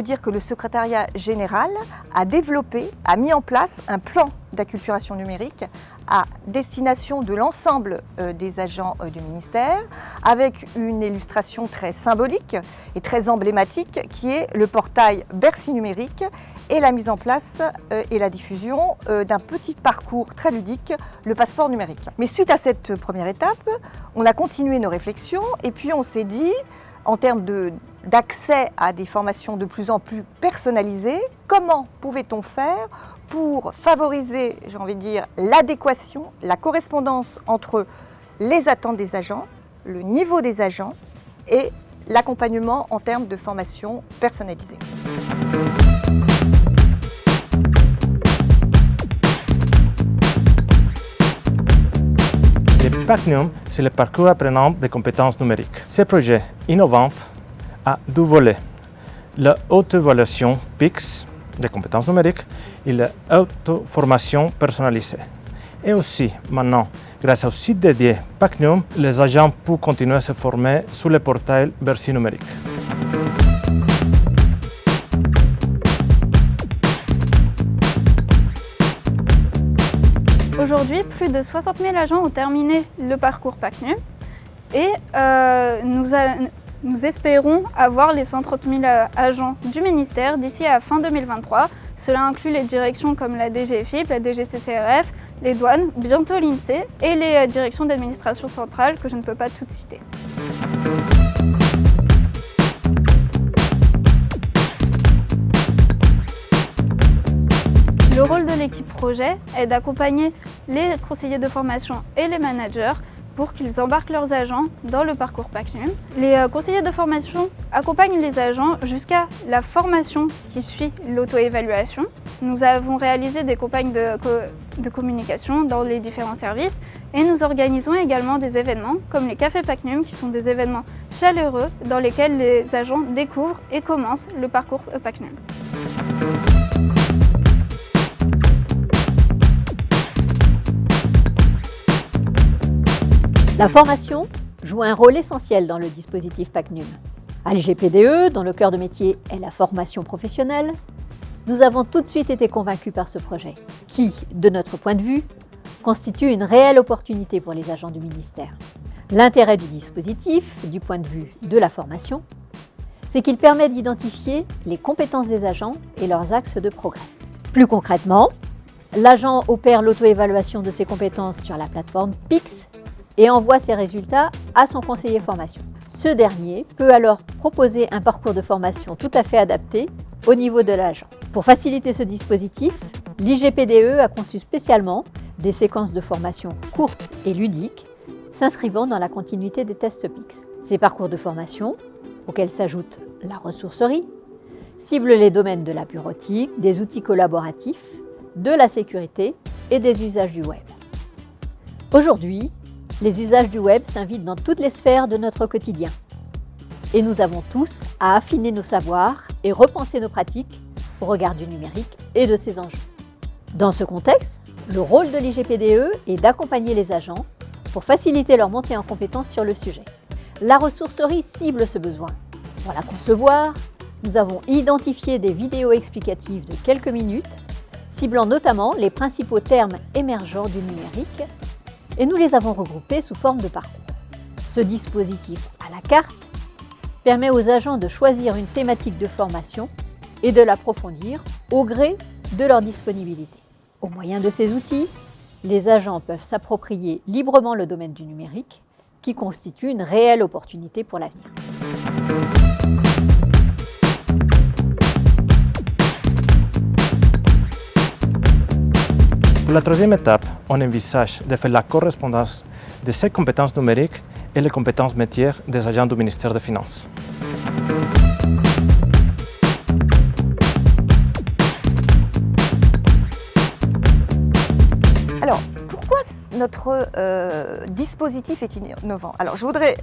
peut dire que le secrétariat général a mis en place un plan d'acculturation numérique à destination de l'ensemble des agents du ministère, avec une illustration très symbolique et très emblématique qui est le portail Bercy numérique et la mise en place et la diffusion d'un petit parcours très ludique, le passeport numérique. Mais suite à cette première étape, on a continué nos réflexions et puis on s'est dit, en termes d'accès à des formations de plus en plus personnalisées, comment pouvait-on faire pour favoriser, j'ai envie de dire, l'adéquation, la correspondance entre les attentes des agents, le niveau des agents et l'accompagnement en termes de formation personnalisée. Le PACNUM, c'est le parcours apprenant des compétences numériques. Ce projet innovant a deux volets. La auto-évaluation PIX des compétences numériques et l'auto-formation personnalisée. Et aussi, maintenant, grâce au site dédié PACNUM, les agents peuvent continuer à se former sur le portail Bercy numérique. Aujourd'hui, plus de 60 000 agents ont terminé le parcours PACNUM et nous espérons avoir les 130 000 agents du ministère d'ici à fin 2023. Cela inclut les directions comme la DGFIP, la DGCCRF, les douanes, bientôt l'INSEE et les directions d'administration centrale que je ne peux pas toutes citer. Le rôle de l'équipe projet est d'accompagner les conseillers de formation et les managers pour qu'ils embarquent leurs agents dans le parcours PACNUM. Les conseillers de formation accompagnent les agents jusqu'à la formation qui suit l'auto-évaluation. Nous avons réalisé des campagnes de communication dans les différents services et nous organisons également des événements comme les cafés PACNUM qui sont des événements chaleureux dans lesquels les agents découvrent et commencent le parcours PACNUM. La formation joue un rôle essentiel dans le dispositif PACNUM. À l'IGPDE, dont le cœur de métier est la formation professionnelle, nous avons tout de suite été convaincus par ce projet, qui, de notre point de vue, constitue une réelle opportunité pour les agents du ministère. L'intérêt du dispositif, du point de vue de la formation, c'est qu'il permet d'identifier les compétences des agents et leurs axes de progrès. Plus concrètement, l'agent opère l'auto-évaluation de ses compétences sur la plateforme PIX et envoie ses résultats à son conseiller formation. Ce dernier peut alors proposer un parcours de formation tout à fait adapté au niveau de l'agent. Pour faciliter ce dispositif, l'IGPDE a conçu spécialement des séquences de formation courtes et ludiques s'inscrivant dans la continuité des tests PIX. Ces parcours de formation, auxquels s'ajoute la ressourcerie, ciblent les domaines de la bureautique, des outils collaboratifs, de la sécurité et des usages du web. Aujourd'hui, les usages du web s'invitent dans toutes les sphères de notre quotidien. Et nous avons tous à affiner nos savoirs et repenser nos pratiques au regard du numérique et de ses enjeux. Dans ce contexte, le rôle de l'IGPDE est d'accompagner les agents pour faciliter leur montée en compétences sur le sujet. La ressourcerie cible ce besoin. Pour la concevoir, nous avons identifié des vidéos explicatives de quelques minutes, ciblant notamment les principaux termes émergents du numérique, et nous les avons regroupés sous forme de parcours. Ce dispositif à la carte permet aux agents de choisir une thématique de formation et de l'approfondir au gré de leur disponibilité. Au moyen de ces outils, les agents peuvent s'approprier librement le domaine du numérique, qui constitue une réelle opportunité pour l'avenir. Pour la troisième étape, on envisage de faire la correspondance de ces compétences numériques et les compétences métiers des agents du ministère des Finances. Alors, pourquoi notre dispositif est innovant? Alors, je voudrais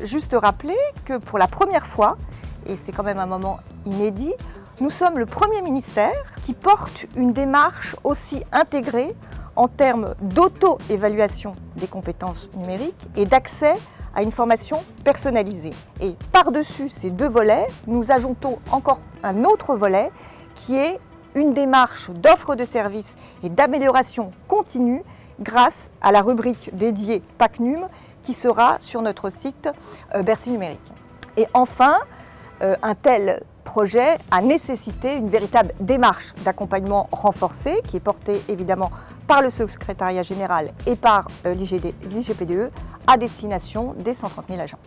juste rappeler que pour la première fois, et c'est quand même un moment inédit, nous sommes le premier ministère qui porte une démarche aussi intégrée en termes d'auto-évaluation des compétences numériques et d'accès à une formation personnalisée. Et par-dessus ces deux volets, nous ajoutons encore un autre volet qui est une démarche d'offre de services et d'amélioration continue grâce à la rubrique dédiée PACNUM qui sera sur notre site Bercy Numérique. Et enfin, un tel projet a nécessité une véritable démarche d'accompagnement renforcée qui est portée évidemment par le secrétariat général et par l'IGPDE à destination des 130 000 agents.